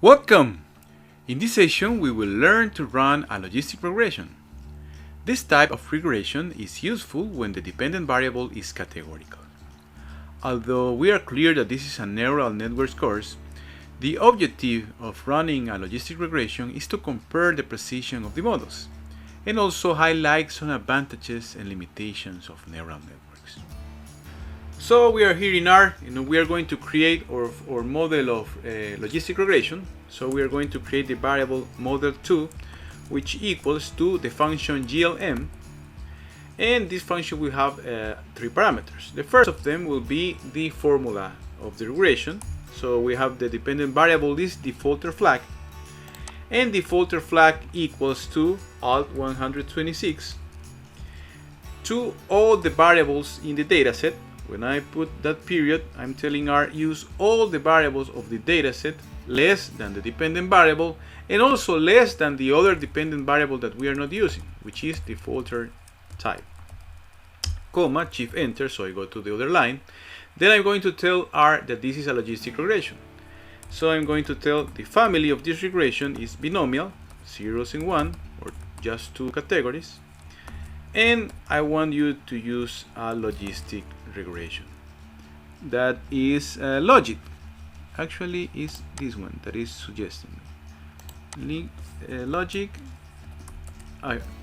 Welcome! In this session, we will learn to run a logistic regression. This type of regression is useful when the dependent variable is categorical. Although we are clear that this is a neural networks course, the objective of running a logistic regression is to compare the precision of the models and also highlight some advantages and limitations of neural networks. So we are here in R, and we are going to create our model of logistic regression. So we are going to create the variable model2, which equals to the function glm, and this function will have three parameters. The first of them will be the formula of the regression. So we have the dependent variable is defaulter flag, and defaulter flag equals to alt 126 to all the variables in the dataset. When I put that period, I'm telling R use all the variables of the dataset less than the dependent variable and also less than the other dependent variable that we are not using, which is defaulter type. Comma, shift enter, so I go to the other line. Then I'm going to tell R that this is a logistic regression. So I'm going to tell the family of this regression is binomial, zeros and one, or just two categories. And I want you to use a logistic regression. That is logic. Actually, is this one that is suggesting logic.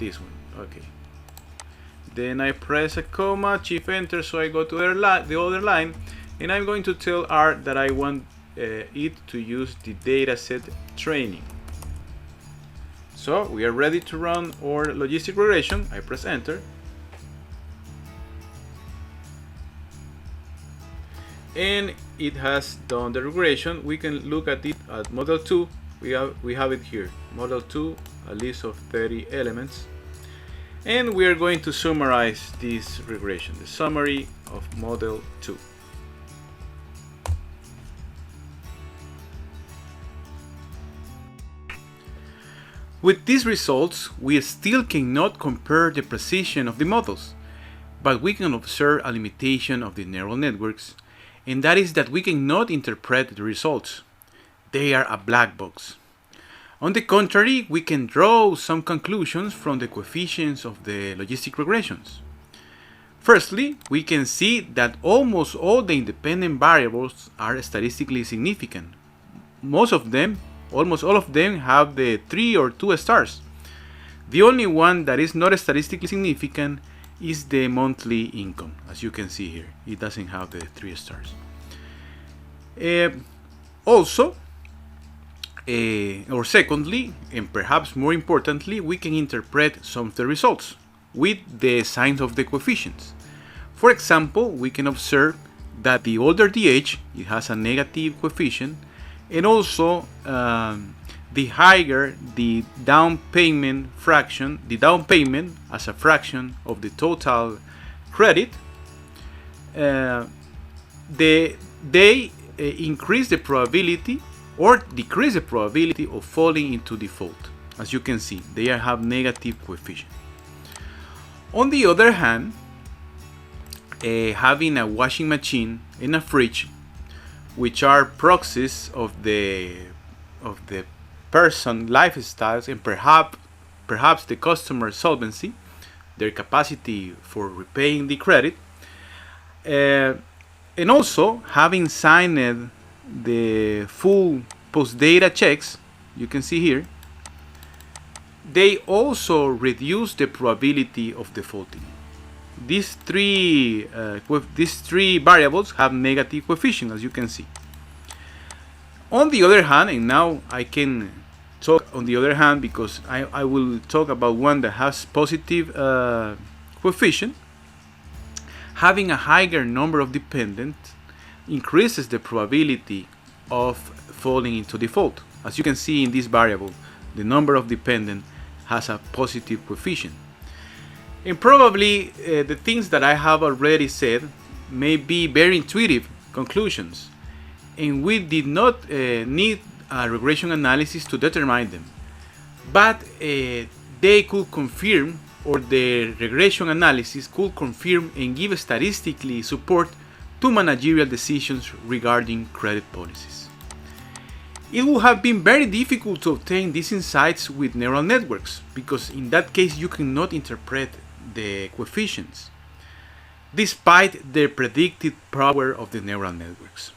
This one. Okay. Then I press a comma, shift enter, so I go to the other line, and I'm going to tell R that I want it to use the dataset training. So we are ready to run our logistic regression. I press enter. And it has done the regression. We can look at it at model 2. We have it here. Model 2, a list of 30 elements. And we are going to summarize this regression, the summary of model 2. With these results, we still cannot compare the precision of the models, but we can observe a limitation of the neural networks, and that is that we cannot interpret the results. They are a black box. On the contrary, we can draw some conclusions from the coefficients of the logistic regressions. Firstly, we can see that almost all the independent variables are statistically significant. Almost all of them have the 3 or 2 stars. The only one that is not statistically significant is the monthly income. As you can see here, it doesn't have the 3 stars. Secondly, and perhaps more importantly, we can interpret some of the results with the signs of the coefficients. For example, we can observe that the older the age, it has a negative coefficient, and also the higher the down payment fraction, the down payment as a fraction of the total credit, they increase the probability or decrease the probability of falling into default. As you can see, they have negative coefficient. On the other hand, having a washing machine and a fridge, which are proxies of the person lifestyles and perhaps the customer solvency, their capacity for repaying the credit, and also having signed the full post-data checks, you can see here, they also reduce the probability of defaulting. These three variables have negative coefficient, as you can see. On the other hand, and now I can talk on the other hand because I will talk about one that has positive coefficient. Having a higher number of dependents increases the probability of falling into default. As you can see in this variable, the number of dependents has a positive coefficient. And probably the things that I have already said may be very intuitive conclusions, and we did not need a regression analysis to determine them, but they could confirm, or the regression analysis could confirm and give statistically support to managerial decisions regarding credit policies. It would have been very difficult to obtain these insights with neural networks, because in that case you cannot interpret the coefficients, despite the predictive power of the neural networks.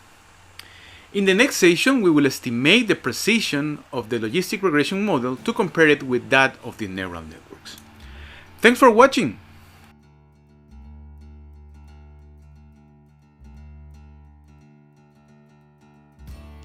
In the next session, we will estimate the precision of the logistic regression model to compare it with that of the neural networks. Thanks for watching.